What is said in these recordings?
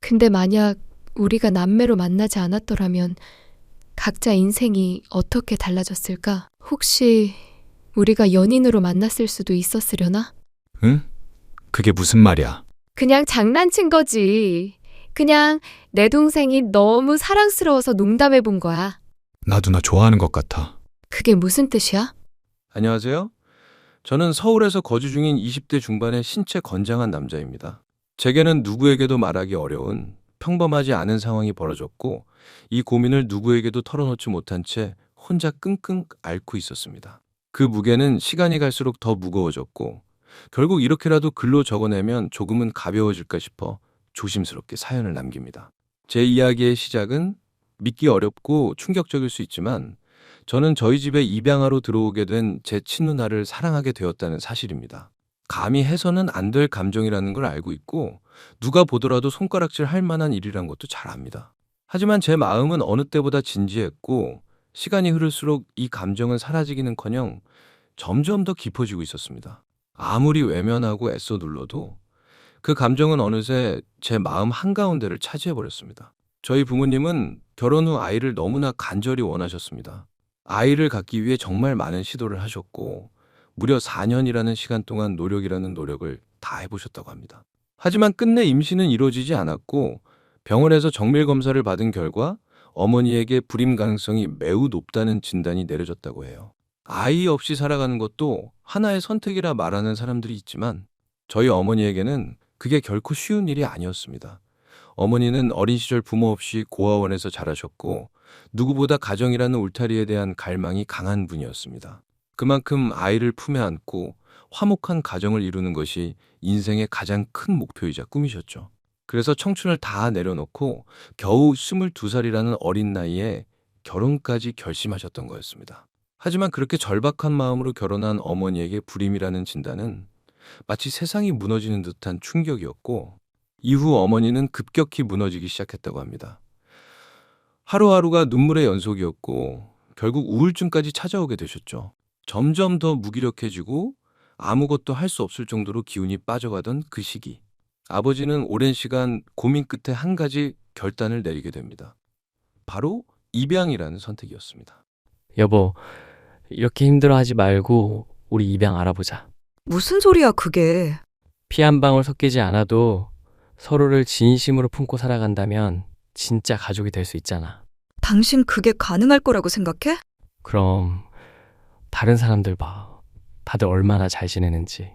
근데 만약 우리가 남매로 만나지 않았더라면 각자 인생이 어떻게 달라졌을까? 혹시 우리가 연인으로 만났을 수도 있었으려나? 응? 그게 무슨 말이야? 그냥 장난친 거지. 그냥 내 동생이 너무 사랑스러워서 농담해 본 거야. 나 누나 좋아하는 것 같아. 그게 무슨 뜻이야? 안녕하세요. 저는 서울에서 거주 중인 20대 중반의 신체 건장한 남자입니다. 제게는 누구에게도 말하기 어려운 평범하지 않은 상황이 벌어졌고 이 고민을 누구에게도 털어놓지 못한 채 혼자 끙끙 앓고 있었습니다. 그 무게는 시간이 갈수록 더 무거워졌고 결국 이렇게라도 글로 적어내면 조금은 가벼워질까 싶어 조심스럽게 사연을 남깁니다. 제 이야기의 시작은 믿기 어렵고 충격적일 수 있지만 저는 저희 집에 입양하러 들어오게 된 제 친누나를 사랑하게 되었다는 사실입니다. 감히 해서는 안 될 감정이라는 걸 알고 있고 누가 보더라도 손가락질 할 만한 일이란 것도 잘 압니다. 하지만 제 마음은 어느 때보다 진지했고 시간이 흐를수록 이 감정은 사라지기는커녕 점점 더 깊어지고 있었습니다. 아무리 외면하고 애써 눌러도 그 감정은 어느새 제 마음 한가운데를 차지해버렸습니다. 저희 부모님은 결혼 후 아이를 너무나 간절히 원하셨습니다. 아이를 갖기 위해 정말 많은 시도를 하셨고 무려 4년이라는 시간 동안 노력이라는 노력을 다 해보셨다고 합니다. 하지만 끝내 임신은 이루어지지 않았고 병원에서 정밀 검사를 받은 결과 어머니에게 불임 가능성이 매우 높다는 진단이 내려졌다고 해요. 아이 없이 살아가는 것도 하나의 선택이라 말하는 사람들이 있지만 저희 어머니에게는 그게 결코 쉬운 일이 아니었습니다. 어머니는 어린 시절 부모 없이 고아원에서 자라셨고 누구보다 가정이라는 울타리에 대한 갈망이 강한 분이었습니다. 그만큼 아이를 품에 안고 화목한 가정을 이루는 것이 인생의 가장 큰 목표이자 꿈이셨죠. 그래서 청춘을 다 내려놓고 겨우 22살이라는 어린 나이에 결혼까지 결심하셨던 거였습니다. 하지만 그렇게 절박한 마음으로 결혼한 어머니에게 불임이라는 진단은 마치 세상이 무너지는 듯한 충격이었고 이후 어머니는 급격히 무너지기 시작했다고 합니다. 하루하루가 눈물의 연속이었고 결국 우울증까지 찾아오게 되셨죠. 점점 더 무기력해지고 아무것도 할 수 없을 정도로 기운이 빠져가던 그 시기. 아버지는 오랜 시간 고민 끝에 한 가지 결단을 내리게 됩니다. 바로 입양이라는 선택이었습니다. 여보, 이렇게 힘들어하지 말고 우리 입양 알아보자. 무슨 소리야, 그게. 피 한 방울 섞이지 않아도 서로를 진심으로 품고 살아간다면 진짜 가족이 될 수 있잖아. 당신 그게 가능할 거라고 생각해? 그럼 다른 사람들 봐. 다들 얼마나 잘 지내는지.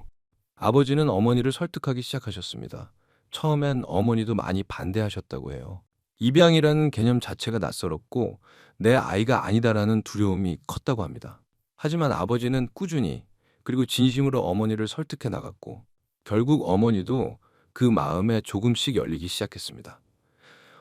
아버지는 어머니를 설득하기 시작하셨습니다. 처음엔 어머니도 많이 반대하셨다고 해요. 입양이라는 개념 자체가 낯설었고 내 아이가 아니다라는 두려움이 컸다고 합니다. 하지만 아버지는 꾸준히 그리고 진심으로 어머니를 설득해 나갔고 결국 어머니도 그 마음에 조금씩 열리기 시작했습니다.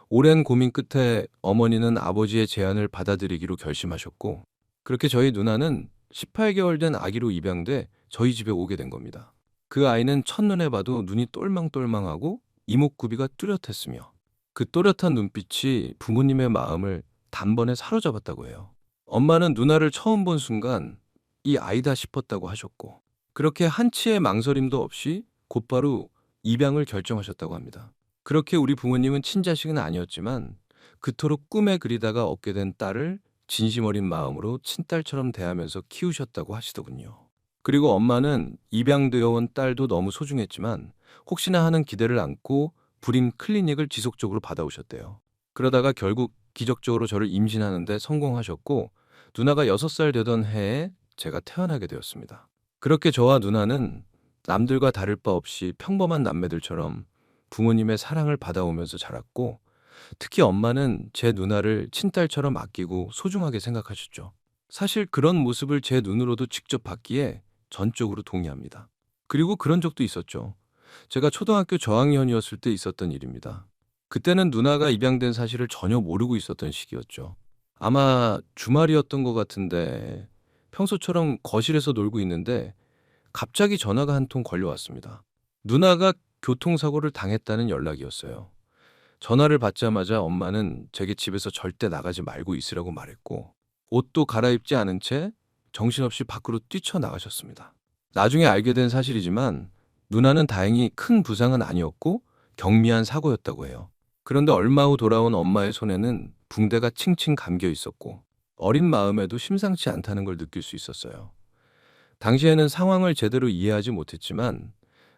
오랜 고민 끝에 어머니는 아버지의 제안을 받아들이기로 결심하셨고 그렇게 저희 누나는 18개월 된 아기로 입양돼 저희 집에 오게 된 겁니다. 그 아이는 첫눈에 봐도 눈이 똘망똘망하고 이목구비가 뚜렷했으며 그 또렷한 눈빛이 부모님의 마음을 단번에 사로잡았다고 해요. 엄마는 누나를 처음 본 순간 이 아이다 싶었다고 하셨고 그렇게 한치의 망설임도 없이 곧바로 입양을 결정하셨다고 합니다. 그렇게 우리 부모님은 친자식은 아니었지만 그토록 꿈에 그리다가 얻게 된 딸을 진심 어린 마음으로 친딸처럼 대하면서 키우셨다고 하시더군요. 그리고 엄마는 입양되어 온 딸도 너무 소중했지만 혹시나 하는 기대를 안고 불임 클리닉을 지속적으로 받아오셨대요. 그러다가 결국 기적적으로 저를 임신하는데 성공하셨고 누나가 6살 되던 해에 제가 태어나게 되었습니다. 그렇게 저와 누나는 남들과 다를 바 없이 평범한 남매들처럼 부모님의 사랑을 받아오면서 자랐고 특히 엄마는 제 누나를 친딸처럼 아끼고 소중하게 생각하셨죠. 사실 그런 모습을 제 눈으로도 직접 봤기에 전적으로 동의합니다. 그리고 그런 적도 있었죠. 제가 초등학교 저학년이었을 때 있었던 일입니다. 그때는 누나가 입양된 사실을 전혀 모르고 있었던 시기였죠. 아마 주말이었던 것 같은데 평소처럼 거실에서 놀고 있는데 갑자기 전화가 한 통 걸려왔습니다. 누나가 교통사고를 당했다는 연락이었어요. 전화를 받자마자 엄마는 제게 집에서 절대 나가지 말고 있으라고 말했고 옷도 갈아입지 않은 채 정신없이 밖으로 뛰쳐나가셨습니다. 나중에 알게 된 사실이지만 누나는 다행히 큰 부상은 아니었고 경미한 사고였다고 해요. 그런데 얼마 후 돌아온 엄마의 손에는 붕대가 칭칭 감겨 있었고 어린 마음에도 심상치 않다는 걸 느낄 수 있었어요. 당시에는 상황을 제대로 이해하지 못했지만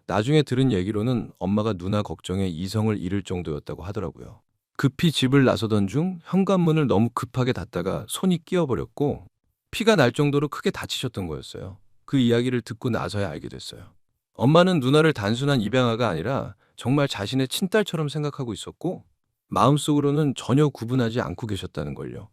나중에 들은 얘기로는 엄마가 누나 걱정에 이성을 잃을 정도였다고 하더라고요. 급히 집을 나서던 중 현관문을 너무 급하게 닫다가 손이 끼어버렸고 피가 날 정도로 크게 다치셨던 거였어요. 그 이야기를 듣고 나서야 알게 됐어요. 엄마는 누나를 단순한 입양아가 아니라 정말 자신의 친딸처럼 생각하고 있었고 마음속으로는 전혀 구분하지 않고 계셨다는 걸요.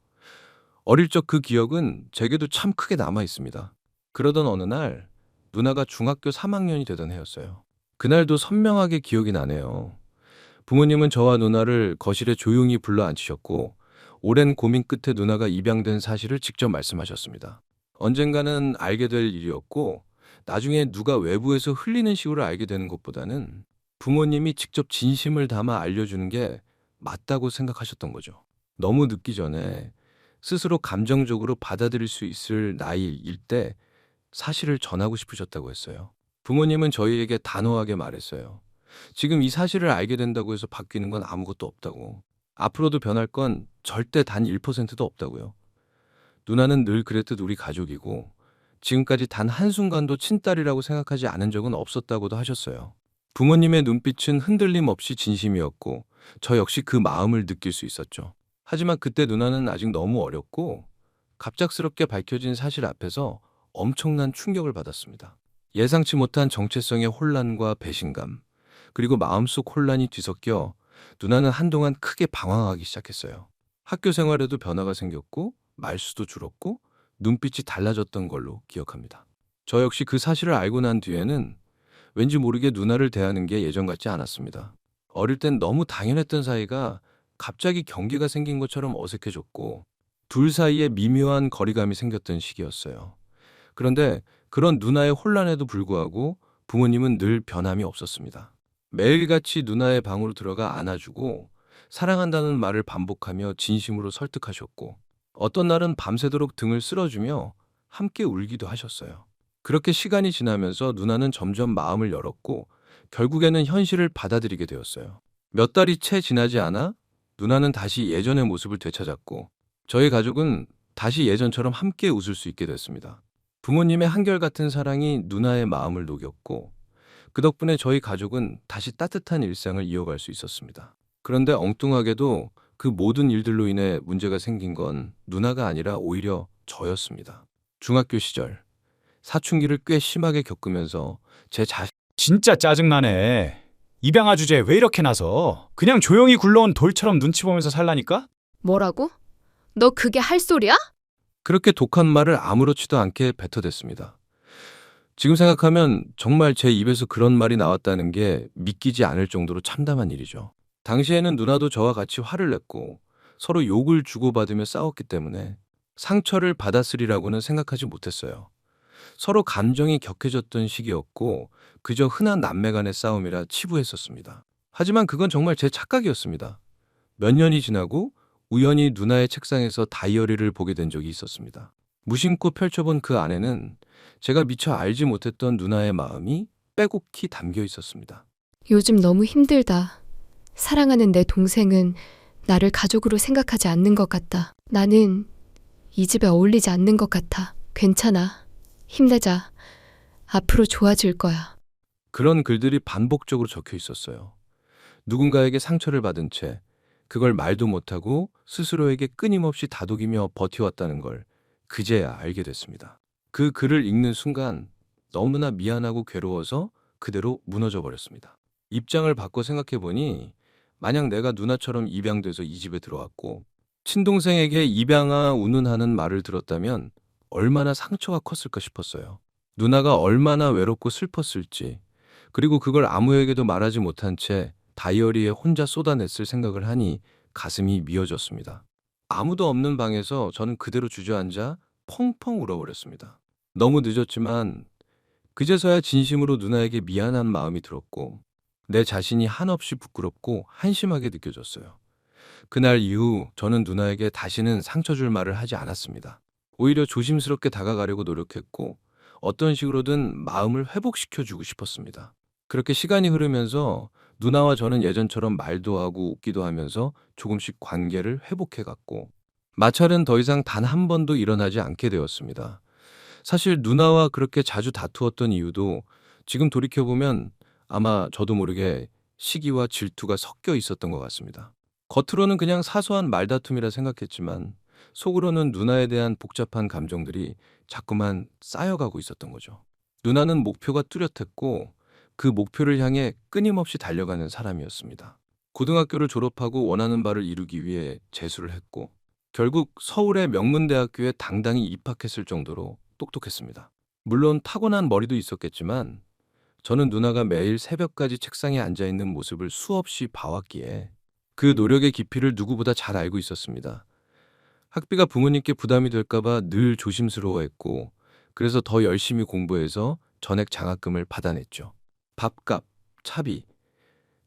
어릴 적 그 기억은 제게도 참 크게 남아 있습니다. 그러던 어느 날 누나가 중학교 3학년이 되던 해였어요. 그날도 선명하게 기억이 나네요. 부모님은 저와 누나를 거실에 조용히 불러 앉히셨고 오랜 고민 끝에 누나가 입양된 사실을 직접 말씀하셨습니다. 언젠가는 알게 될 일이었고 나중에 누가 외부에서 흘리는 식으로 알게 되는 것보다는 부모님이 직접 진심을 담아 알려주는 게 맞다고 생각하셨던 거죠. 너무 늦기 전에 스스로 감정적으로 받아들일 수 있을 나이일 때 사실을 전하고 싶으셨다고 했어요. 부모님은 저희에게 단호하게 말했어요. 지금 이 사실을 알게 된다고 해서 바뀌는 건 아무것도 없다고. 앞으로도 변할 건 절대 단 1%도 없다고요. 누나는 늘 그랬듯 우리 가족이고 지금까지 단 한순간도 친딸이라고 생각하지 않은 적은 없었다고도 하셨어요. 부모님의 눈빛은 흔들림 없이 진심이었고 저 역시 그 마음을 느낄 수 있었죠. 하지만 그때 누나는 아직 너무 어렸고 갑작스럽게 밝혀진 사실 앞에서 엄청난 충격을 받았습니다. 예상치 못한 정체성의 혼란과 배신감, 그리고 마음속 혼란이 뒤섞여 누나는 한동안 크게 방황하기 시작했어요. 학교 생활에도 변화가 생겼고 말수도 줄었고 눈빛이 달라졌던 걸로 기억합니다. 저 역시 그 사실을 알고 난 뒤에는 왠지 모르게 누나를 대하는 게 예전 같지 않았습니다. 어릴 땐 너무 당연했던 사이가 갑자기 경계가 생긴 것처럼 어색해졌고 둘 사이에 미묘한 거리감이 생겼던 시기였어요. 그런데 그런 누나의 혼란에도 불구하고 부모님은 늘 변함이 없었습니다. 매일같이 누나의 방으로 들어가 안아주고 사랑한다는 말을 반복하며 진심으로 설득하셨고 어떤 날은 밤새도록 등을 쓸어주며 함께 울기도 하셨어요. 그렇게 시간이 지나면서 누나는 점점 마음을 열었고 결국에는 현실을 받아들이게 되었어요. 몇 달이 채 지나지 않아 누나는 다시 예전의 모습을 되찾았고 저희 가족은 다시 예전처럼 함께 웃을 수 있게 됐습니다. 부모님의 한결같은 사랑이 누나의 마음을 녹였고 그 덕분에 저희 가족은 다시 따뜻한 일상을 이어갈 수 있었습니다. 그런데 엉뚱하게도 그 모든 일들로 인해 문제가 생긴 건 누나가 아니라 오히려 저였습니다. 중학교 시절 사춘기를 꽤 심하게 겪으면서 제 자신 진짜 짜증나네. 입양아 주제에 왜 이렇게 나서? 그냥 조용히 굴러온 돌처럼 눈치 보면서 살라니까? 뭐라고? 너 그게 할 소리야? 그렇게 독한 말을 아무렇지도 않게 뱉어댔습니다. 지금 생각하면 정말 제 입에서 그런 말이 나왔다는 게 믿기지 않을 정도로 참담한 일이죠. 당시에는 누나도 저와 같이 화를 냈고 서로 욕을 주고받으며 싸웠기 때문에 상처를 받았으리라고는 생각하지 못했어요. 서로 감정이 격해졌던 시기였고 그저 흔한 남매 간의 싸움이라 치부했었습니다. 하지만 그건 정말 제 착각이었습니다. 몇 년이 지나고 우연히 누나의 책상에서 다이어리를 보게 된 적이 있었습니다. 무심코 펼쳐본 그 안에는 제가 미처 알지 못했던 누나의 마음이 빼곡히 담겨 있었습니다. 요즘 너무 힘들다. 사랑하는 내 동생은 나를 가족으로 생각하지 않는 것 같다. 나는 이 집에 어울리지 않는 것 같아. 괜찮아. 힘내자. 앞으로 좋아질 거야. 그런 글들이 반복적으로 적혀 있었어요. 누군가에게 상처를 받은 채 그걸 말도 못하고 스스로에게 끊임없이 다독이며 버텨왔다는 걸 그제야 알게 됐습니다. 그 글을 읽는 순간 너무나 미안하고 괴로워서 그대로 무너져 버렸습니다. 입장을 바꿔 생각해보니 만약 내가 누나처럼 입양돼서 이 집에 들어왔고 친동생에게 입양아 운운하는 말을 들었다면 얼마나 상처가 컸을까 싶었어요. 누나가 얼마나 외롭고 슬펐을지, 그리고 그걸 아무에게도 말하지 못한 채 다이어리에 혼자 쏟아냈을 생각을 하니 가슴이 미어졌습니다. 아무도 없는 방에서 저는 그대로 주저앉아 펑펑 울어버렸습니다. 너무 늦었지만 그제서야 진심으로 누나에게 미안한 마음이 들었고 내 자신이 한없이 부끄럽고 한심하게 느껴졌어요. 그날 이후 저는 누나에게 다시는 상처 줄 말을 하지 않았습니다. 오히려 조심스럽게 다가가려고 노력했고 어떤 식으로든 마음을 회복시켜주고 싶었습니다. 그렇게 시간이 흐르면서 누나와 저는 예전처럼 말도 하고 웃기도 하면서 조금씩 관계를 회복해갔고, 마찰은 더 이상 단 한 번도 일어나지 않게 되었습니다. 사실 누나와 그렇게 자주 다투었던 이유도 지금 돌이켜보면 아마 저도 모르게 시기와 질투가 섞여 있었던 것 같습니다. 겉으로는 그냥 사소한 말다툼이라 생각했지만 속으로는 누나에 대한 복잡한 감정들이 자꾸만 쌓여가고 있었던 거죠. 누나는 목표가 뚜렷했고 그 목표를 향해 끊임없이 달려가는 사람이었습니다. 고등학교를 졸업하고 원하는 바를 이루기 위해 재수를 했고 결국 서울의 명문대학교에 당당히 입학했을 정도로 똑똑했습니다. 물론 타고난 머리도 있었겠지만 저는 누나가 매일 새벽까지 책상에 앉아있는 모습을 수없이 봐왔기에 그 노력의 깊이를 누구보다 잘 알고 있었습니다. 학비가 부모님께 부담이 될까봐 늘 조심스러워했고 그래서 더 열심히 공부해서 전액 장학금을 받아냈죠. 밥값, 차비,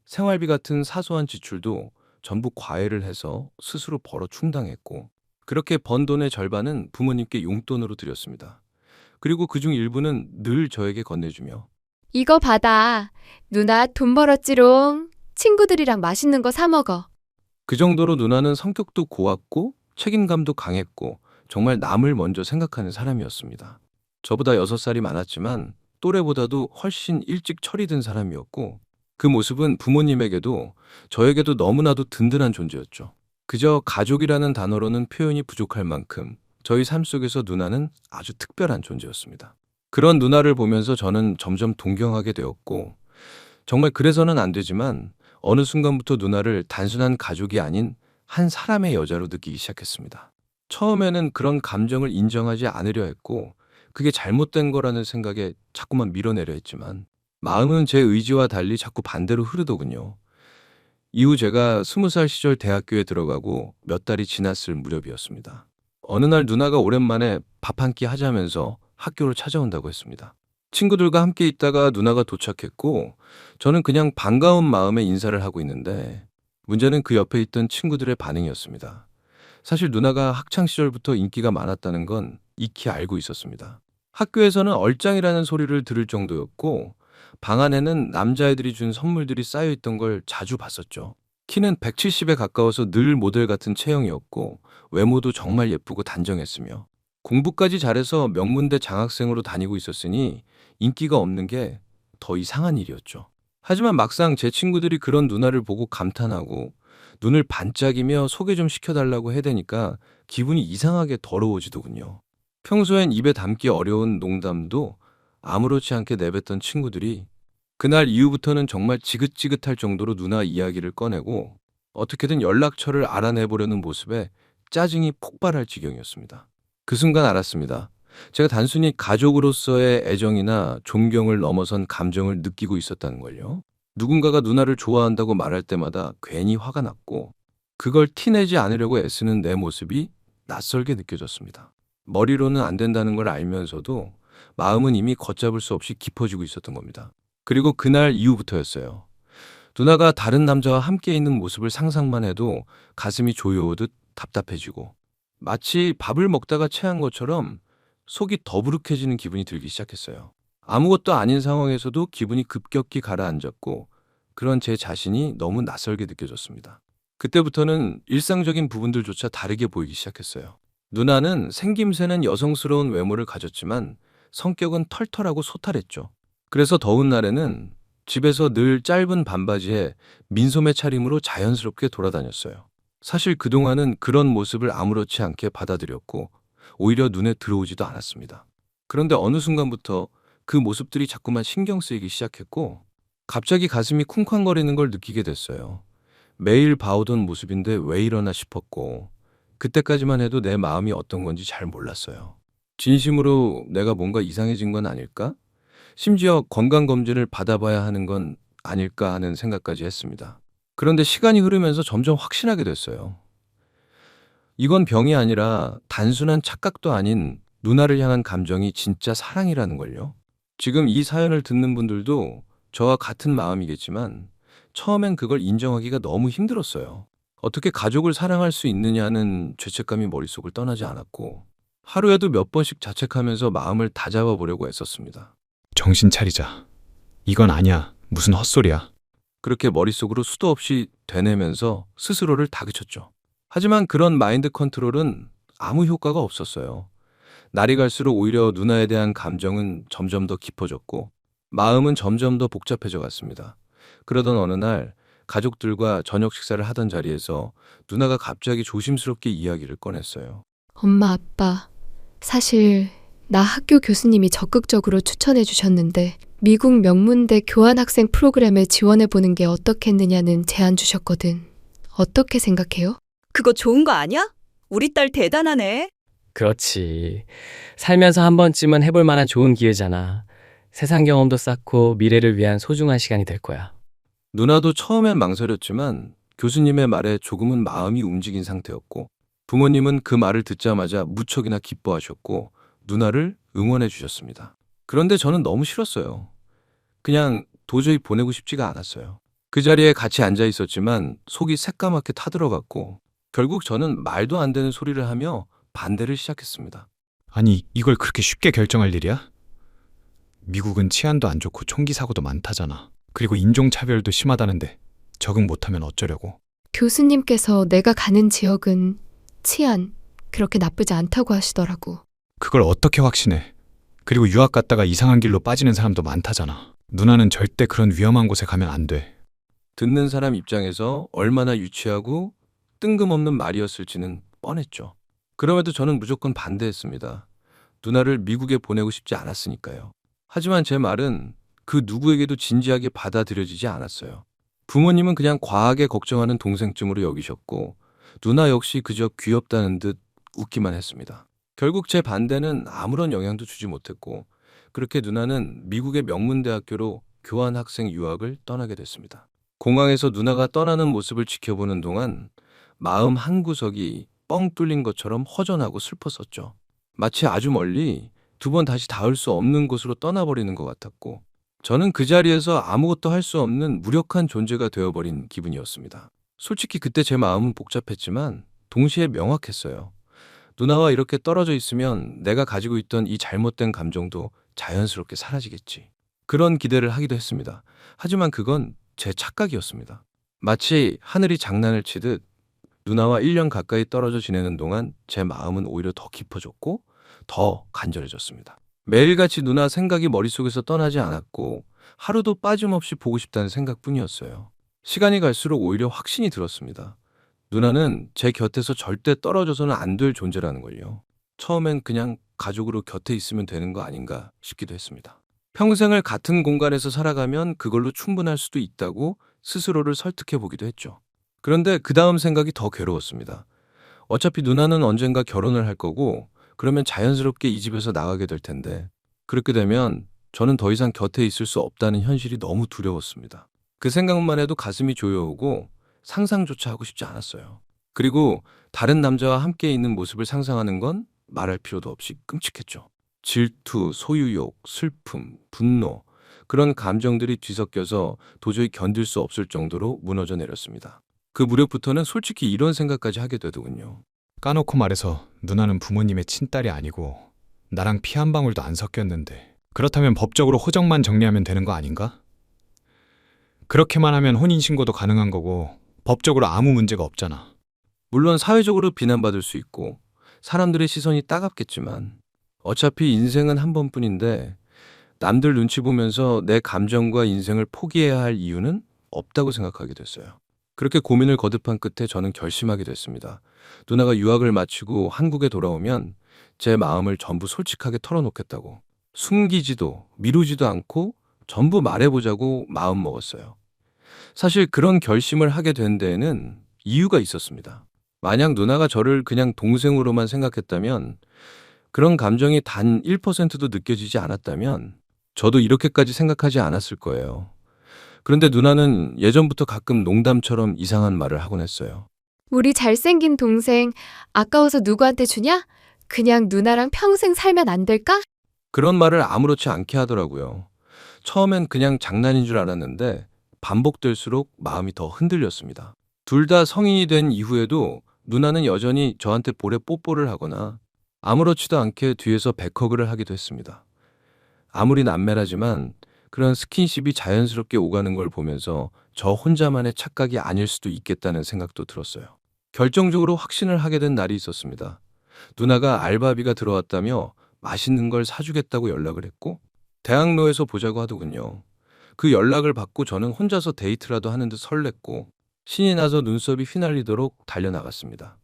생활비 같은 사소한 지출도 전부 과외를 해서 스스로 벌어 충당했고 그렇게 번 돈의 절반은 부모님께 용돈으로 드렸습니다. 그리고 그중 일부는 늘 저에게 건네주며 이거 받아. 누나 돈 벌었지롱. 친구들이랑 맛있는 거 사 먹어. 그 정도로 누나는 성격도 고왔고 책임감도 강했고 정말 남을 먼저 생각하는 사람이었습니다. 저보다 6살이 많았지만 또래보다도 훨씬 일찍 철이 든 사람이었고 그 모습은 부모님에게도 저에게도 너무나도 든든한 존재였죠. 그저 가족이라는 단어로는 표현이 부족할 만큼 저희 삶 속에서 누나는 아주 특별한 존재였습니다. 그런 누나를 보면서 저는 점점 동경하게 되었고 정말 그래서는 안 되지만 어느 순간부터 누나를 단순한 가족이 아닌 한 사람의 여자로 느끼기 시작했습니다. 처음에는 그런 감정을 인정하지 않으려 했고 그게 잘못된 거라는 생각에 자꾸만 밀어내려 했지만 마음은 제 의지와 달리 자꾸 반대로 흐르더군요. 이후 제가 20살 시절 대학교에 들어가고 몇 달이 지났을 무렵이었습니다. 어느 날 누나가 오랜만에 밥 한 끼 하자면서 학교를 찾아온다고 했습니다. 친구들과 함께 있다가 누나가 도착했고 저는 그냥 반가운 마음에 인사를 하고 있는데 문제는 그 옆에 있던 친구들의 반응이었습니다. 사실 누나가 학창시절부터 인기가 많았다는 건 익히 알고 있었습니다. 학교에서는 얼짱이라는 소리를 들을 정도였고 방 안에는 남자애들이 준 선물들이 쌓여있던 걸 자주 봤었죠. 키는 170에 가까워서 늘 모델 같은 체형이었고 외모도 정말 예쁘고 단정했으며 공부까지 잘해서 명문대 장학생으로 다니고 있었으니 인기가 없는 게 더 이상한 일이었죠. 하지만 막상 제 친구들이 그런 누나를 보고 감탄하고 눈을 반짝이며 소개 좀 시켜달라고 해대니까 기분이 이상하게 더러워지더군요. 평소엔 입에 담기 어려운 농담도 아무렇지 않게 내뱉던 친구들이 그날 이후부터는 정말 지긋지긋할 정도로 누나 이야기를 꺼내고 어떻게든 연락처를 알아내보려는 모습에 짜증이 폭발할 지경이었습니다. 그 순간 알았습니다. 제가 단순히 가족으로서의 애정이나 존경을 넘어선 감정을 느끼고 있었다는 걸요. 누군가가 누나를 좋아한다고 말할 때마다 괜히 화가 났고 그걸 티내지 않으려고 애쓰는 내 모습이 낯설게 느껴졌습니다. 머리로는 안 된다는 걸 알면서도 마음은 이미 걷잡을 수 없이 깊어지고 있었던 겁니다. 그리고 그날 이후부터였어요. 누나가 다른 남자와 함께 있는 모습을 상상만 해도 가슴이 조여오듯 답답해지고 마치 밥을 먹다가 체한 것처럼 속이 더부룩해지는 기분이 들기 시작했어요. 아무것도 아닌 상황에서도 기분이 급격히 가라앉았고 그런 제 자신이 너무 낯설게 느껴졌습니다. 그때부터는 일상적인 부분들조차 다르게 보이기 시작했어요. 누나는 생김새는 여성스러운 외모를 가졌지만 성격은 털털하고 소탈했죠. 그래서 더운 날에는 집에서 늘 짧은 반바지에 민소매 차림으로 자연스럽게 돌아다녔어요. 사실 그동안은 그런 모습을 아무렇지 않게 받아들였고 오히려 눈에 들어오지도 않았습니다. 그런데 어느 순간부터 그 모습들이 자꾸만 신경 쓰이기 시작했고 갑자기 가슴이 쿵쾅거리는 걸 느끼게 됐어요. 매일 봐오던 모습인데 왜 이러나 싶었고 그때까지만 해도 내 마음이 어떤 건지 잘 몰랐어요. 진심으로 내가 뭔가 이상해진 건 아닐까? 심지어 건강검진을 받아봐야 하는 건 아닐까 하는 생각까지 했습니다. 그런데 시간이 흐르면서 점점 확신하게 됐어요. 이건 병이 아니라 단순한 착각도 아닌 누나를 향한 감정이 진짜 사랑이라는 걸요. 지금 이 사연을 듣는 분들도 저와 같은 마음이겠지만 처음엔 그걸 인정하기가 너무 힘들었어요. 어떻게 가족을 사랑할 수 있느냐는 죄책감이 머릿속을 떠나지 않았고 하루에도 몇 번씩 자책하면서 마음을 다잡아 보려고 애썼습니다. 정신 차리자. 이건 아니야. 무슨 헛소리야. 그렇게 머릿속으로 수도 없이 되뇌면서 스스로를 다그쳤죠. 하지만 그런 마인드 컨트롤은 아무 효과가 없었어요. 날이 갈수록 오히려 누나에 대한 감정은 점점 더 깊어졌고 마음은 점점 더 복잡해져 갔습니다. 그러던 어느 날 가족들과 저녁 식사를 하던 자리에서 누나가 갑자기 조심스럽게 이야기를 꺼냈어요. 엄마, 아빠, 사실 나 학교 교수님이 적극적으로 추천해 주셨는데 미국 명문대 교환학생 프로그램에 지원해 보는 게 어떻겠느냐는 제안 주셨거든. 어떻게 생각해요? 그거 좋은 거 아니야? 우리 딸 대단하네. 그렇지. 살면서 한 번쯤은 해볼 만한 좋은 기회잖아. 세상 경험도 쌓고 미래를 위한 소중한 시간이 될 거야. 누나도 처음엔 망설였지만 교수님의 말에 조금은 마음이 움직인 상태였고 부모님은 그 말을 듣자마자 무척이나 기뻐하셨고 누나를 응원해 주셨습니다. 그런데 저는 너무 싫었어요. 그냥 도저히 보내고 싶지가 않았어요. 그 자리에 같이 앉아 있었지만 속이 새까맣게 타들어갔고 결국 저는 말도 안 되는 소리를 하며 반대를 시작했습니다. 아니, 이걸 그렇게 쉽게 결정할 일이야? 미국은 치안도 안 좋고 총기 사고도 많다잖아. 그리고 인종차별도 심하다는데 적응 못하면 어쩌려고. 교수님께서 내가 가는 지역은 치안 그렇게 나쁘지 않다고 하시더라고. 그걸 어떻게 확신해? 그리고 유학 갔다가 이상한 길로 빠지는 사람도 많다잖아. 누나는 절대 그런 위험한 곳에 가면 안 돼. 듣는 사람 입장에서 얼마나 유치하고 뜬금없는 말이었을지는 뻔했죠. 그럼에도 저는 무조건 반대했습니다. 누나를 미국에 보내고 싶지 않았으니까요. 하지만 제 말은 그 누구에게도 진지하게 받아들여지지 않았어요. 부모님은 그냥 과하게 걱정하는 동생쯤으로 여기셨고 누나 역시 그저 귀엽다는 듯 웃기만 했습니다. 결국 제 반대는 아무런 영향도 주지 못했고 그렇게 누나는 미국의 명문대학교로 교환학생 유학을 떠나게 됐습니다. 공항에서 누나가 떠나는 모습을 지켜보는 동안 마음 한구석이 뻥 뚫린 것처럼 허전하고 슬펐었죠. 마치 아주 멀리 두 번 다시 닿을 수 없는 곳으로 떠나버리는 것 같았고 저는 그 자리에서 아무것도 할 수 없는 무력한 존재가 되어버린 기분이었습니다. 솔직히 그때 제 마음은 복잡했지만 동시에 명확했어요. 누나와 이렇게 떨어져 있으면 내가 가지고 있던 이 잘못된 감정도 자연스럽게 사라지겠지. 그런 기대를 하기도 했습니다. 하지만 그건 제 착각이었습니다. 마치 하늘이 장난을 치듯 누나와 1년 가까이 떨어져 지내는 동안 제 마음은 오히려 더 깊어졌고 더 간절해졌습니다. 매일같이 누나 생각이 머릿속에서 떠나지 않았고 하루도 빠짐없이 보고 싶다는 생각뿐이었어요. 시간이 갈수록 오히려 확신이 들었습니다. 누나는 제 곁에서 절대 떨어져서는 안 될 존재라는 걸요. 처음엔 그냥 가족으로 곁에 있으면 되는 거 아닌가 싶기도 했습니다. 평생을 같은 공간에서 살아가면 그걸로 충분할 수도 있다고 스스로를 설득해 보기도 했죠. 그런데 그 다음 생각이 더 괴로웠습니다. 어차피 누나는 언젠가 결혼을 할 거고 그러면 자연스럽게 이 집에서 나가게 될 텐데 그렇게 되면 저는 더 이상 곁에 있을 수 없다는 현실이 너무 두려웠습니다. 그 생각만 해도 가슴이 조여오고 상상조차 하고 싶지 않았어요. 그리고 다른 남자와 함께 있는 모습을 상상하는 건 말할 필요도 없이 끔찍했죠. 질투, 소유욕, 슬픔, 분노 그런 감정들이 뒤섞여서 도저히 견딜 수 없을 정도로 무너져 내렸습니다. 그 무렵부터는 솔직히 이런 생각까지 하게 되더군요. 까놓고 말해서 누나는 부모님의 친딸이 아니고 나랑 피 한 방울도 안 섞였는데 그렇다면 법적으로 호적만 정리하면 되는 거 아닌가? 그렇게만 하면 혼인신고도 가능한 거고 법적으로 아무 문제가 없잖아. 물론 사회적으로 비난받을 수 있고 사람들의 시선이 따갑겠지만 어차피 인생은 한 번뿐인데 남들 눈치 보면서 내 감정과 인생을 포기해야 할 이유는 없다고 생각하게 됐어요. 그렇게 고민을 거듭한 끝에 저는 결심하게 됐습니다. 누나가 유학을 마치고 한국에 돌아오면 제 마음을 전부 솔직하게 털어놓겠다고. 숨기지도 미루지도 않고 전부 말해보자고 마음먹었어요. 사실 그런 결심을 하게 된 데에는 이유가 있었습니다. 만약 누나가 저를 그냥 동생으로만 생각했다면, 그런 감정이 단 1%도 느껴지지 않았다면 저도 이렇게까지 생각하지 않았을 거예요. 그런데 누나는 예전부터 가끔 농담처럼 이상한 말을 하곤 했어요. 우리 잘생긴 동생 아까워서 누구한테 주냐? 그냥 누나랑 평생 살면 안 될까? 그런 말을 아무렇지 않게 하더라고요. 처음엔 그냥 장난인 줄 알았는데 반복될수록 마음이 더 흔들렸습니다. 둘 다 성인이 된 이후에도 누나는 여전히 저한테 볼에 뽀뽀를 하거나 아무렇지도 않게 뒤에서 백허그를 하기도 했습니다. 아무리 남매라지만 그런 스킨십이 자연스럽게 오가는 걸 보면서 저 혼자만의 착각이 아닐 수도 있겠다는 생각도 들었어요. 결정적으로 확신을 하게 된 날이 있었습니다. 누나가 알바비가 들어왔다며 맛있는 걸 사주겠다고 연락을 했고 대학로에서 보자고 하더군요. 그 연락을 받고 저는 혼자서 데이트라도 하는 듯 설렜고 신이 나서 눈썹이 휘날리도록 달려나갔습니다.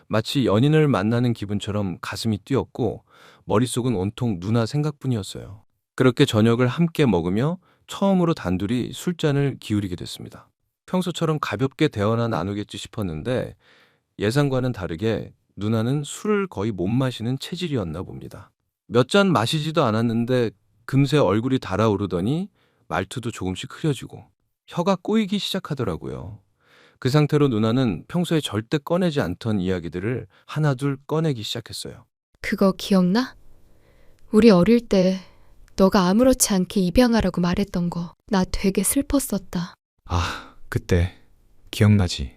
마치 연인을 만나는 기분처럼 가슴이 뛰었고 머릿속은 온통 누나 생각뿐이었어요. 그렇게 저녁을 함께 먹으며 처음으로 단둘이 술잔을 기울이게 됐습니다. 평소처럼 가볍게 대화나 나누겠지 싶었는데 예상과는 다르게 누나는 술을 거의 못 마시는 체질이었나 봅니다. 몇 잔 마시지도 않았는데 금세 얼굴이 달아오르더니 말투도 조금씩 흐려지고 혀가 꼬이기 시작하더라고요. 그 상태로 누나는 평소에 절대 꺼내지 않던 이야기들을 하나둘 꺼내기 시작했어요. 그거 기억나? 우리 어릴 때 너가 아무렇지 않게 입양하라고 말했던 거. 나 되게 슬펐었다. 아, 그때 기억나지?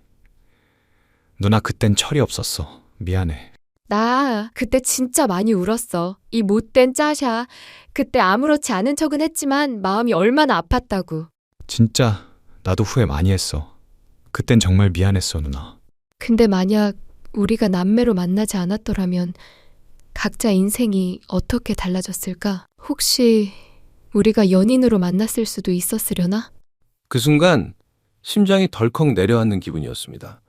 누나 그땐 철이 없었어. 미안해. 나 그때 진짜 많이 울었어. 이 못된 짜샤. 그때 아무렇지 않은 척은 했지만 마음이 얼마나 아팠다고. 진짜 나도 후회 많이 했어. 그땐 정말 미안했어, 누나. 근데 만약 우리가 남매로 만나지 않았더라면 각자 인생이 어떻게 달라졌을까? 혹시 우리가 연인으로 만났을 수도 있었으려나? 그 순간 심장이 덜컥 내려앉는 기분이었습니다.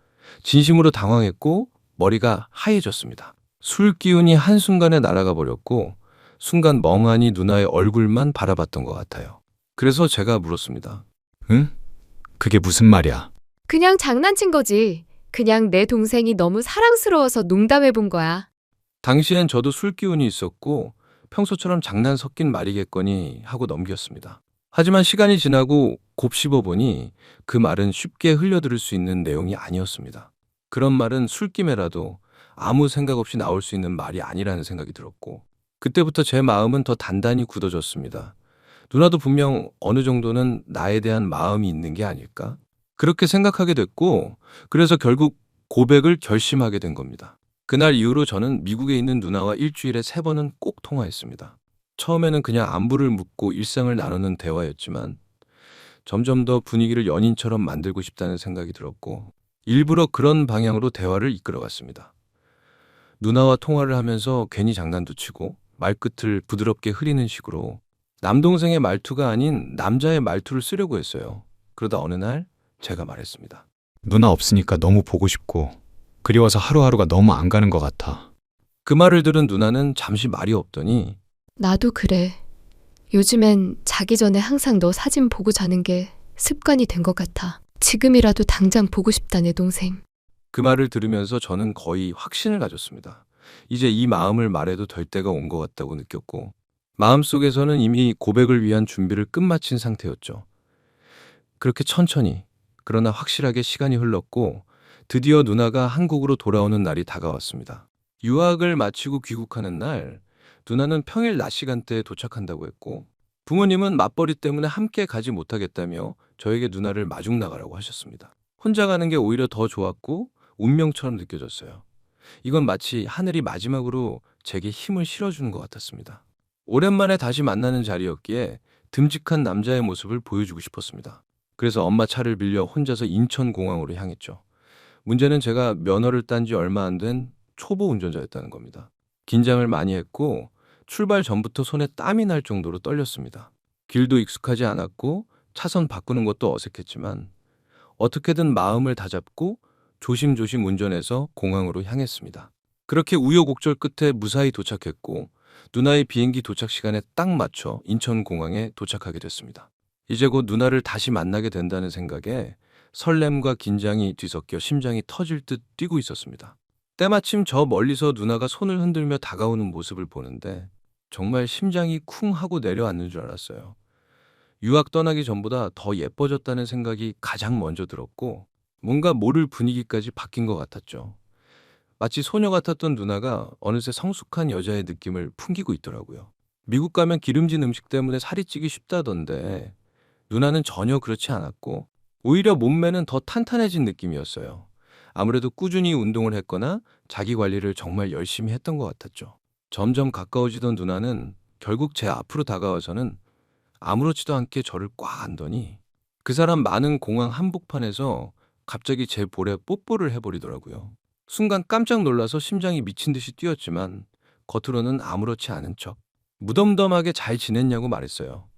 진심으로 당황했고 머리가 하얘졌습니다. 술 기운이 한순간에 날아가 버렸고 순간 멍하니 누나의 얼굴만 바라봤던 것 같아요. 그래서 제가 물었습니다. 응? 그게 무슨 말이야? 그냥 장난친 거지. 그냥 내 동생이 너무 사랑스러워서 농담해 본 거야. 당시엔 저도 술 기운이 있었고 평소처럼 장난 섞인 말이겠거니 하고 넘겼습니다. 하지만 시간이 지나고 곱씹어 보니 그 말은 쉽게 흘려들을 수 있는 내용이 아니었습니다. 그런 말은 술김에라도 아무 생각 없이 나올 수 있는 말이 아니라는 생각이 들었고 그때부터 제 마음은 더 단단히 굳어졌습니다. 누나도 분명 어느 정도는 나에 대한 마음이 있는 게 아닐까? 그렇게 생각하게 됐고 그래서 결국 고백을 결심하게 된 겁니다. 그날 이후로 저는 미국에 있는 누나와 일주일에 3번은 꼭 통화했습니다. 처음에는 그냥 안부를 묻고 일상을 나누는 대화였지만 점점 더 분위기를 연인처럼 만들고 싶다는 생각이 들었고 일부러 그런 방향으로 대화를 이끌어갔습니다. 누나와 통화를 하면서 괜히 장난도 치고 말끝을 부드럽게 흐리는 식으로 남동생의 말투가 아닌 남자의 말투를 쓰려고 했어요. 그러다 어느 날 제가 말했습니다. 누나 없으니까 너무 보고 싶고 그리워서 하루하루가 너무 안 가는 것 같아. 그 말을 들은 누나는 잠시 말이 없더니 나도 그래. 요즘엔 자기 전에 항상 너 사진 보고 자는 게 습관이 된 것 같아. 지금이라도 당장 보고 싶다, 내 동생. 그 말을 들으면서 저는 거의 확신을 가졌습니다. 이제 이 마음을 말해도 될 때가 온 것 같다고 느꼈고 마음속에서는 이미 고백을 위한 준비를 끝마친 상태였죠. 그렇게 천천히 그러나 확실하게 시간이 흘렀고 드디어 누나가 한국으로 돌아오는 날이 다가왔습니다. 유학을 마치고 귀국하는 날 누나는 평일 낮 시간대에 도착한다고 했고 부모님은 맞벌이 때문에 함께 가지 못하겠다며 저에게 누나를 마중 나가라고 하셨습니다. 혼자 가는 게 오히려 더 좋았고 운명처럼 느껴졌어요. 이건 마치 하늘이 마지막으로 제게 힘을 실어주는 것 같았습니다. 오랜만에 다시 만나는 자리였기에 듬직한 남자의 모습을 보여주고 싶었습니다. 그래서 엄마 차를 빌려 혼자서 인천공항으로 향했죠. 문제는 제가 면허를 딴 지 얼마 안 된 초보 운전자였다는 겁니다. 긴장을 많이 했고 출발 전부터 손에 땀이 날 정도로 떨렸습니다. 길도 익숙하지 않았고 차선 바꾸는 것도 어색했지만 어떻게든 마음을 다잡고 조심조심 운전해서 공항으로 향했습니다. 그렇게 우여곡절 끝에 무사히 도착했고 누나의 비행기 도착 시간에 딱 맞춰 인천공항에 도착하게 됐습니다. 이제 곧 누나를 다시 만나게 된다는 생각에 설렘과 긴장이 뒤섞여 심장이 터질 듯 뛰고 있었습니다. 때마침 저 멀리서 누나가 손을 흔들며 다가오는 모습을 보는데 정말 심장이 쿵 하고 내려앉는 줄 알았어요. 유학 떠나기 전보다 더 예뻐졌다는 생각이 가장 먼저 들었고 뭔가 모를 분위기까지 바뀐 것 같았죠. 마치 소녀 같았던 누나가 어느새 성숙한 여자의 느낌을 풍기고 있더라고요. 미국 가면 기름진 음식 때문에 살이 찌기 쉽다던데 누나는 전혀 그렇지 않았고 오히려 몸매는 더 탄탄해진 느낌이었어요. 아무래도 꾸준히 운동을 했거나 자기 관리를 정말 열심히 했던 것 같았죠. 점점 가까워지던 누나는 결국 제 앞으로 다가와서는 아무렇지도 않게 저를 꽉 안더니 그 사람 많은 공항 한복판에서 갑자기 제 볼에 뽀뽀를 해버리더라고요. 순간 깜짝 놀라서 심장이 미친 듯이 뛰었지만 겉으로는 아무렇지 않은 척 무덤덤하게 잘 지냈냐고 말했어요.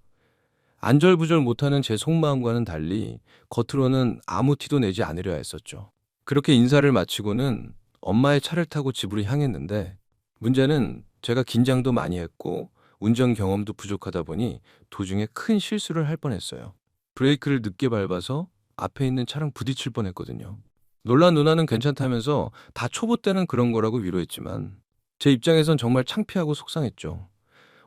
안절부절 못하는 제 속마음과는 달리 겉으로는 아무 티도 내지 않으려 했었죠. 그렇게 인사를 마치고는 엄마의 차를 타고 집으로 향했는데 문제는 제가 긴장도 많이 했고 운전 경험도 부족하다 보니 도중에 큰 실수를 할 뻔했어요. 브레이크를 늦게 밟아서 앞에 있는 차랑 부딪힐 뻔했거든요. 놀란 누나는 괜찮다면서 다 초보 때는 그런 거라고 위로했지만 제 입장에선 정말 창피하고 속상했죠.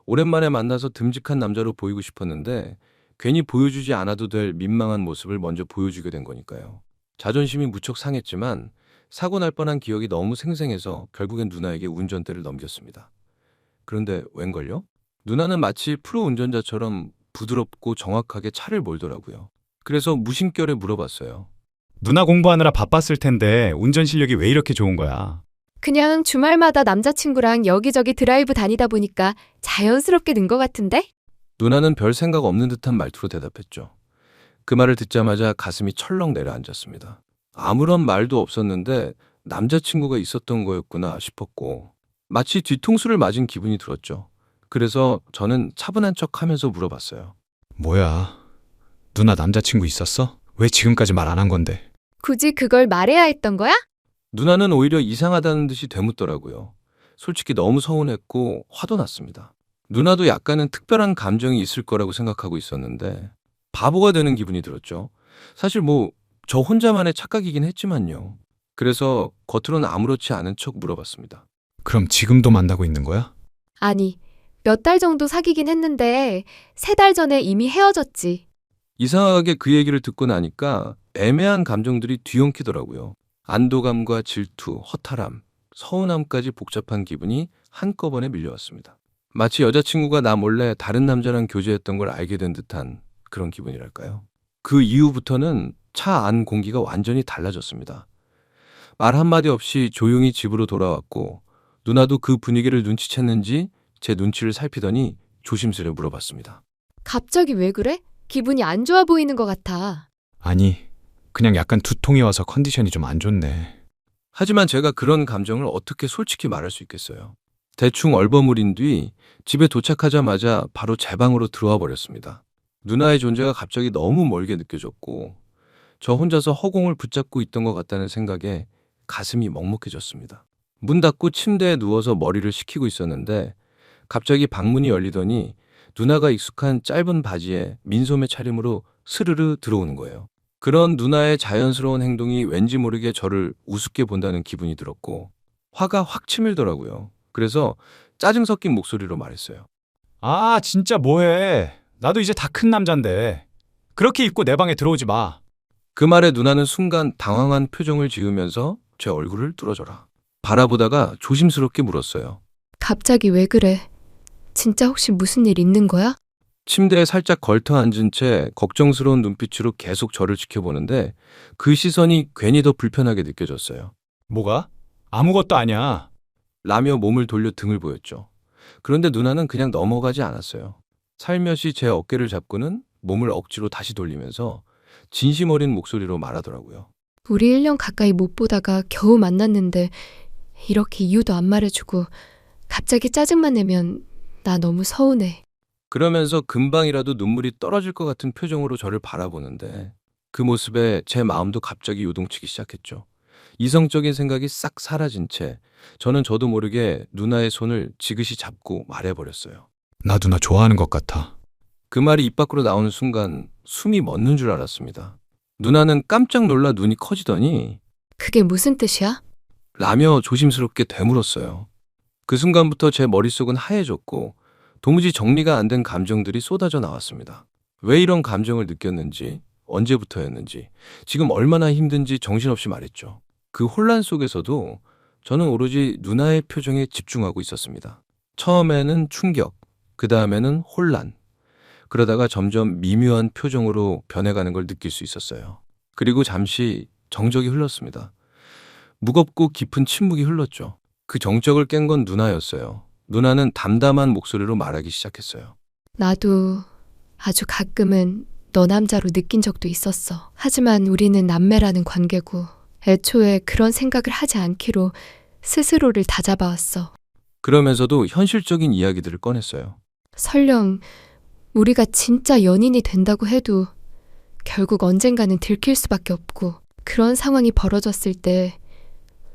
오랜만에 만나서 듬직한 남자로 보이고 싶었는데 괜히 보여주지 않아도 될 민망한 모습을 먼저 보여주게 된 거니까요. 자존심이 무척 상했지만 사고 날 뻔한 기억이 너무 생생해서 결국엔 누나에게 운전대를 넘겼습니다. 그런데 웬걸요? 누나는 마치 프로 운전자처럼 부드럽고 정확하게 차를 몰더라고요. 그래서 무심결에 물어봤어요. 누나 공부하느라 바빴을 텐데 운전 실력이 왜 이렇게 좋은 거야? 그냥 주말마다 남자친구랑 여기저기 드라이브 다니다 보니까 자연스럽게 는 것 같은데? 누나는 별 생각 없는 듯한 말투로 대답했죠. 그 말을 듣자마자 가슴이 철렁 내려앉았습니다. 아무런 말도 없었는데 남자친구가 있었던 거였구나 싶었고 마치 뒤통수를 맞은 기분이 들었죠. 그래서 저는 차분한 척 하면서 물어봤어요. 뭐야? 누나 남자친구 있었어? 왜 지금까지 말 안 한 건데? 굳이 그걸 말해야 했던 거야? 누나는 오히려 이상하다는 듯이 되묻더라고요. 솔직히 너무 서운했고 화도 났습니다. 누나도 약간은 특별한 감정이 있을 거라고 생각하고 있었는데 바보가 되는 기분이 들었죠. 사실 저 혼자만의 착각이긴 했지만요. 그래서 겉으로는 아무렇지 않은 척 물어봤습니다. 그럼 지금도 만나고 있는 거야? 아니, 몇 달 정도 사귀긴 했는데 3달 전에 이미 헤어졌지. 이상하게 그 얘기를 듣고 나니까 애매한 감정들이 뒤엉키더라고요. 안도감과 질투, 허탈함, 서운함까지 복잡한 기분이 한꺼번에 밀려왔습니다. 마치 여자친구가 나 몰래 다른 남자랑 교제했던 걸 알게 된 듯한 그런 기분이랄까요. 그 이후부터는 차 안 공기가 완전히 달라졌습니다. 말 한마디 없이 조용히 집으로 돌아왔고 누나도 그 분위기를 눈치챘는지 제 눈치를 살피더니 조심스레 물어봤습니다. 갑자기 왜 그래? 기분이 안 좋아 보이는 것 같아. 아니, 그냥 약간 두통이 와서 컨디션이 좀 안 좋네. 하지만 제가 그런 감정을 어떻게 솔직히 말할 수 있겠어요. 대충 얼버무린 뒤 집에 도착하자마자 바로 제 방으로 들어와 버렸습니다. 누나의 존재가 갑자기 너무 멀게 느껴졌고 저 혼자서 허공을 붙잡고 있던 것 같다는 생각에 가슴이 먹먹해졌습니다. 문 닫고 침대에 누워서 머리를 식히고 있었는데 갑자기 방문이 열리더니 누나가 익숙한 짧은 바지에 민소매 차림으로 스르르 들어오는 거예요. 그런 누나의 자연스러운 행동이 왠지 모르게 저를 우습게 본다는 기분이 들었고 화가 확 치밀더라고요. 그래서 짜증 섞인 목소리로 말했어요. 아, 진짜 뭐해. 나도 이제 다 큰 남잔데. 그렇게 입고 내 방에 들어오지 마. 그 말에 누나는 순간 당황한 표정을 지으면서 제 얼굴을 뚫어져라 바라보다가 조심스럽게 물었어요. 갑자기 왜 그래? 진짜 혹시 무슨 일 있는 거야? 침대에 살짝 걸터 앉은 채 걱정스러운 눈빛으로 계속 저를 지켜보는데 그 시선이 괜히 더 불편하게 느껴졌어요. 뭐가? 아무것도 아니야. 라며 몸을 돌려 등을 보였죠. 그런데 누나는 그냥 넘어가지 않았어요. 살며시 제 어깨를 잡고는 몸을 억지로 다시 돌리면서 진심 어린 목소리로 말하더라고요. 우리 1년 가까이 못 보다가 겨우 만났는데 이렇게 이유도 안 말해주고 갑자기 짜증만 내면 나 너무 서운해. 그러면서 금방이라도 눈물이 떨어질 것 같은 표정으로 저를 바라보는데 그 모습에 제 마음도 갑자기 요동치기 시작했죠. 이성적인 생각이 싹 사라진 채 저는 저도 모르게 누나의 손을 지그시 잡고 말해버렸어요. 나 누나 좋아하는 것 같아. 그 말이 입 밖으로 나오는 순간 숨이 멎는 줄 알았습니다. 누나는 깜짝 놀라 눈이 커지더니 그게 무슨 뜻이야? 라며 조심스럽게 되물었어요. 그 순간부터 제 머릿속은 하얘졌고 도무지 정리가 안 된 감정들이 쏟아져 나왔습니다. 왜 이런 감정을 느꼈는지, 언제부터였는지, 지금 얼마나 힘든지 정신없이 말했죠. 그 혼란 속에서도 저는 오로지 누나의 표정에 집중하고 있었습니다. 처음에는 충격, 그 다음에는 혼란, 그러다가 점점 미묘한 표정으로 변해가는 걸 느낄 수 있었어요. 그리고 잠시 정적이 흘렀습니다. 무겁고 깊은 침묵이 흘렀죠. 그 정적을 깬 건 누나였어요. 누나는 담담한 목소리로 말하기 시작했어요. 나도 아주 가끔은 너 남자로 느낀 적도 있었어. 하지만 우리는 남매라는 관계고 애초에 그런 생각을 하지 않기로 스스로를 다잡아왔어. 그러면서도 현실적인 이야기들을 꺼냈어요. 설령 우리가 진짜 연인이 된다고 해도 결국 언젠가는 들킬 수밖에 없고 그런 상황이 벌어졌을 때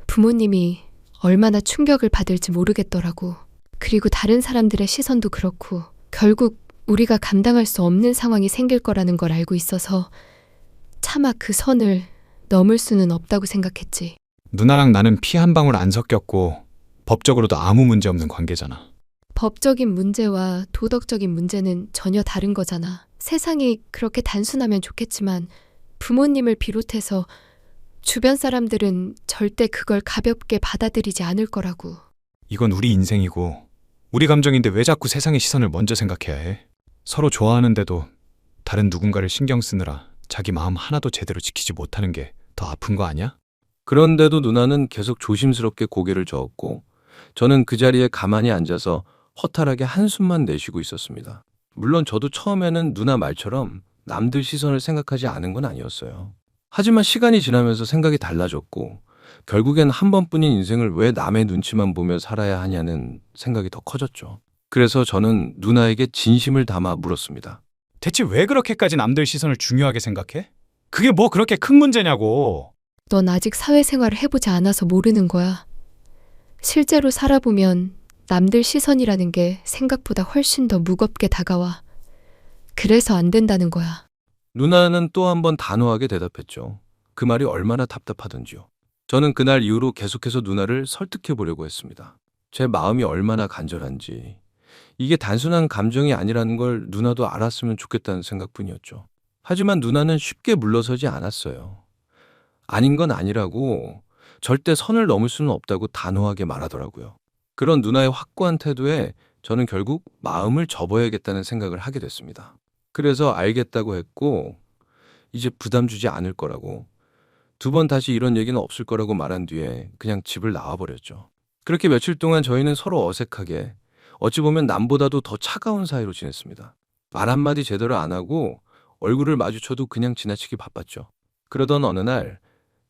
부모님이 얼마나 충격을 받을지 모르겠더라고. 그리고 다른 사람들의 시선도 그렇고 결국 우리가 감당할 수 없는 상황이 생길 거라는 걸 알고 있어서 차마 그 선을 넘을 수는 없다고 생각했지. 누나랑 나는 피 한 방울 안 섞였고 법적으로도 아무 문제 없는 관계잖아. 법적인 문제와 도덕적인 문제는 전혀 다른 거잖아. 세상이 그렇게 단순하면 좋겠지만 부모님을 비롯해서 주변 사람들은 절대 그걸 가볍게 받아들이지 않을 거라고. 이건 우리 인생이고 우리 감정인데 왜 자꾸 세상의 시선을 먼저 생각해야 해? 서로 좋아하는데도 다른 누군가를 신경 쓰느라 자기 마음 하나도 제대로 지키지 못하는 게 더 아픈 거 아니야? 그런데도 누나는 계속 조심스럽게 고개를 저었고 저는 그 자리에 가만히 앉아서 허탈하게 한숨만 내쉬고 있었습니다. 물론 저도 처음에는 누나 말처럼 남들 시선을 생각하지 않은 건 아니었어요. 하지만 시간이 지나면서 생각이 달라졌고 결국엔 한 번뿐인 인생을 왜 남의 눈치만 보며 살아야 하냐는 생각이 더 커졌죠. 그래서 저는 누나에게 진심을 담아 물었습니다. 대체 왜 그렇게까지 남들 시선을 중요하게 생각해? 그게 뭐 그렇게 큰 문제냐고. 넌 아직 사회생활을 해보지 않아서 모르는 거야. 실제로 살아보면 남들 시선이라는 게 생각보다 훨씬 더 무겁게 다가와. 그래서 안 된다는 거야. 누나는 또 한 번 단호하게 대답했죠. 그 말이 얼마나 답답하던지요. 저는 그날 이후로 계속해서 누나를 설득해 보려고 했습니다. 제 마음이 얼마나 간절한지, 이게 단순한 감정이 아니라는 걸 누나도 알았으면 좋겠다는 생각뿐이었죠. 하지만 누나는 쉽게 물러서지 않았어요. 아닌 건 아니라고, 절대 선을 넘을 수는 없다고 단호하게 말하더라고요. 그런 누나의 확고한 태도에 저는 결국 마음을 접어야겠다는 생각을 하게 됐습니다. 그래서 알겠다고 했고 이제 부담 주지 않을 거라고, 두 번 다시 이런 얘기는 없을 거라고 말한 뒤에 그냥 집을 나와버렸죠. 그렇게 며칠 동안 저희는 서로 어색하게, 어찌 보면 남보다도 더 차가운 사이로 지냈습니다. 말 한마디 제대로 안 하고 얼굴을 마주쳐도 그냥 지나치기 바빴죠. 그러던 어느 날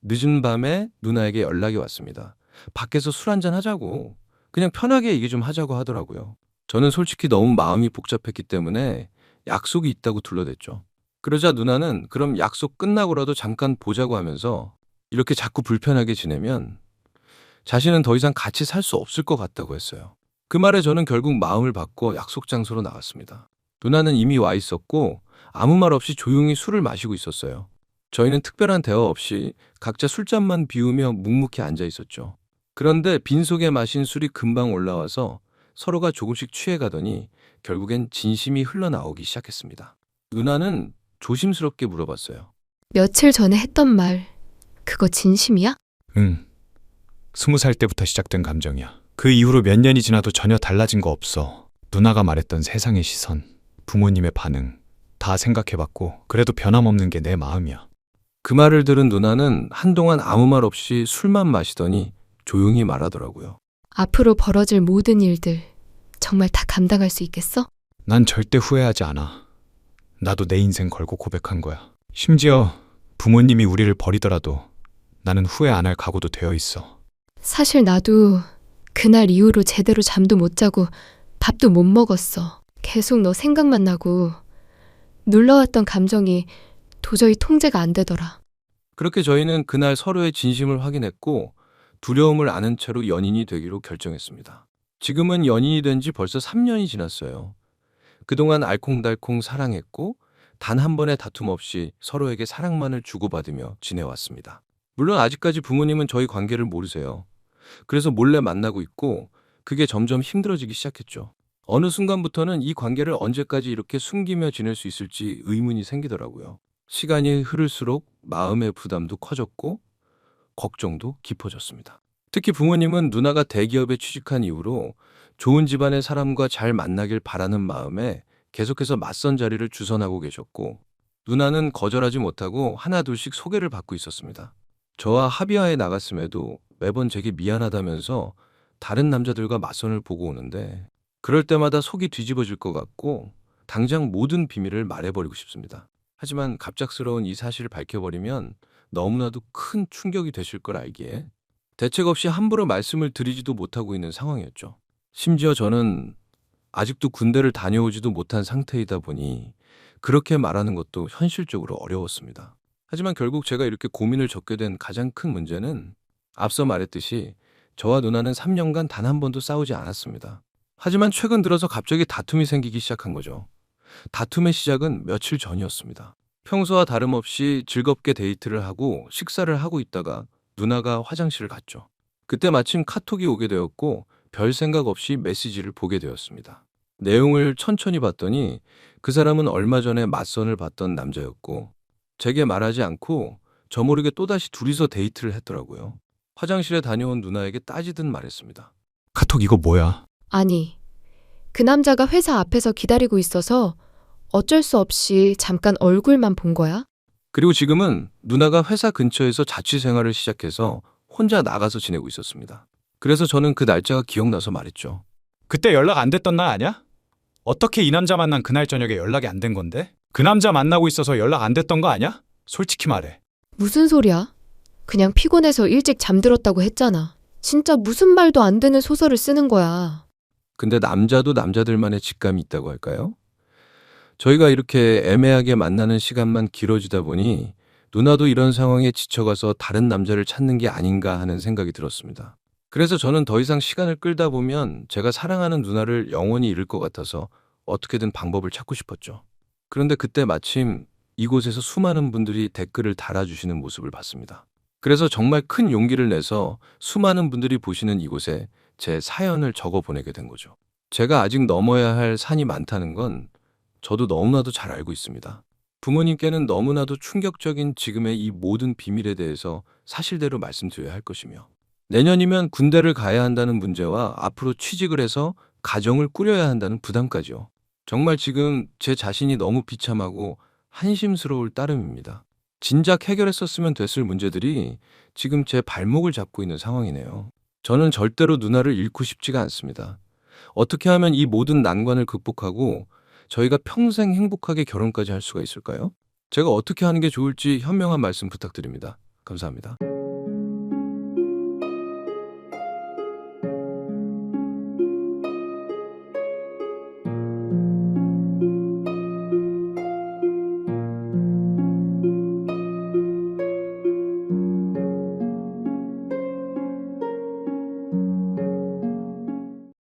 늦은 밤에 누나에게 연락이 왔습니다. 밖에서 술 한잔 하자고, 그냥 편하게 얘기 좀 하자고 하더라고요. 저는 솔직히 너무 마음이 복잡했기 때문에 약속이 있다고 둘러댔죠. 그러자 누나는 그럼 약속 끝나고라도 잠깐 보자고 하면서 이렇게 자꾸 불편하게 지내면 자신은 더 이상 같이 살 수 없을 것 같다고 했어요. 그 말에 저는 결국 마음을 바꿔 약속 장소로 나갔습니다. 누나는 이미 와 있었고 아무 말 없이 조용히 술을 마시고 있었어요. 저희는 특별한 대화 없이 각자 술잔만 비우며 묵묵히 앉아 있었죠. 그런데 빈속에 마신 술이 금방 올라와서 서로가 조금씩 취해가더니 결국엔 진심이 흘러나오기 시작했습니다. 누나는 조심스럽게 물어봤어요. 며칠 전에 했던 말, 그거 진심이야? 응. 20살 때부터 시작된 감정이야. 그 이후로 몇 년이 지나도 전혀 달라진 거 없어. 누나가 말했던 세상의 시선, 부모님의 반응 다 생각해봤고 그래도 변함없는 게 내 마음이야. 그 말을 들은 누나는 한동안 아무 말 없이 술만 마시더니 조용히 말하더라고요. 앞으로 벌어질 모든 일들 정말 다 감당할 수 있겠어? 난 절대 후회하지 않아. 나도 내 인생 걸고 고백한 거야. 심지어 부모님이 우리를 버리더라도 나는 후회 안 할 각오도 되어 있어. 사실 나도 그날 이후로 제대로 잠도 못 자고 밥도 못 먹었어. 계속 너 생각만 나고 눌러왔던 감정이 도저히 통제가 안 되더라. 그렇게 저희는 그날 서로의 진심을 확인했고 두려움을 아는 채로 연인이 되기로 결정했습니다. 지금은 연인이 된 지 벌써 3년이 지났어요. 그동안 알콩달콩 사랑했고 단 한 번의 다툼 없이 서로에게 사랑만을 주고받으며 지내왔습니다. 물론 아직까지 부모님은 저희 관계를 모르세요. 그래서 몰래 만나고 있고 그게 점점 힘들어지기 시작했죠. 어느 순간부터는 이 관계를 언제까지 이렇게 숨기며 지낼 수 있을지 의문이 생기더라고요. 시간이 흐를수록 마음의 부담도 커졌고 걱정도 깊어졌습니다. 특히 부모님은 누나가 대기업에 취직한 이후로 좋은 집안의 사람과 잘 만나길 바라는 마음에 계속해서 맞선 자리를 주선하고 계셨고 누나는 거절하지 못하고 하나둘씩 소개를 받고 있었습니다. 저와 합의하에 나갔음에도 매번 제게 미안하다면서 다른 남자들과 맞선을 보고 오는데 그럴 때마다 속이 뒤집어질 것 같고 당장 모든 비밀을 말해버리고 싶습니다. 하지만 갑작스러운 이 사실을 밝혀버리면 너무나도 큰 충격이 되실 걸 알기에 대책 없이 함부로 말씀을 드리지도 못하고 있는 상황이었죠. 심지어 저는 아직도 군대를 다녀오지도 못한 상태이다 보니 그렇게 말하는 것도 현실적으로 어려웠습니다. 하지만 결국 제가 이렇게 고민을 적게 된 가장 큰 문제는 앞서 말했듯이 저와 누나는 3년간 단 한 번도 싸우지 않았습니다. 하지만 최근 들어서 갑자기 다툼이 생기기 시작한 거죠. 다툼의 시작은 며칠 전이었습니다. 평소와 다름없이 즐겁게 데이트를 하고 식사를 하고 있다가 누나가 화장실을 갔죠. 그때 마침 카톡이 오게 되었고 별 생각 없이 메시지를 보게 되었습니다. 내용을 천천히 봤더니 그 사람은 얼마 전에 맞선을 봤던 남자였고 제게 말하지 않고 저 모르게 또다시 둘이서 데이트를 했더라고요. 화장실에 다녀온 누나에게 따지듯 말했습니다. 카톡 이거 뭐야? 아니, 그 남자가 회사 앞에서 기다리고 있어서 어쩔 수 없이 잠깐 얼굴만 본 거야? 그리고 지금은 누나가 회사 근처에서 자취 생활을 시작해서 혼자 나가서 지내고 있었습니다. 그래서 저는 그 날짜가 기억나서 말했죠. 그때 연락 안 됐던 날 아니야? 어떻게 이 남자 만난 그날 저녁에 연락이 안 된 건데? 그 남자 만나고 있어서 연락 안 됐던 거 아니야? 솔직히 말해. 무슨 소리야? 그냥 피곤해서 일찍 잠들었다고 했잖아. 진짜 무슨 말도 안 되는 소설을 쓰는 거야. 근데 남자도 남자들만의 직감이 있다고 할까요? 저희가 이렇게 애매하게 만나는 시간만 길어지다 보니 누나도 이런 상황에 지쳐가서 다른 남자를 찾는 게 아닌가 하는 생각이 들었습니다. 그래서 저는 더 이상 시간을 끌다 보면 제가 사랑하는 누나를 영원히 잃을 것 같아서 어떻게든 방법을 찾고 싶었죠. 그런데 그때 마침 이곳에서 수많은 분들이 댓글을 달아주시는 모습을 봤습니다. 그래서 정말 큰 용기를 내서 수많은 분들이 보시는 이곳에 제 사연을 적어 보내게 된 거죠. 제가 아직 넘어야 할 산이 많다는 건 저도 너무나도 잘 알고 있습니다. 부모님께는 너무나도 충격적인 지금의 이 모든 비밀에 대해서 사실대로 말씀드려야 할 것이며 내년이면 군대를 가야 한다는 문제와 앞으로 취직을 해서 가정을 꾸려야 한다는 부담까지요. 정말 지금 제 자신이 너무 비참하고 한심스러울 따름입니다. 진작 해결했었으면 됐을 문제들이 지금 제 발목을 잡고 있는 상황이네요. 저는 절대로 누나를 잃고 싶지가 않습니다. 어떻게 하면 이 모든 난관을 극복하고 저희가 평생 행복하게 결혼까지 할 수가 있을까요? 제가 어떻게 하는 게 좋을지 현명한 말씀 부탁드립니다. 감사합니다.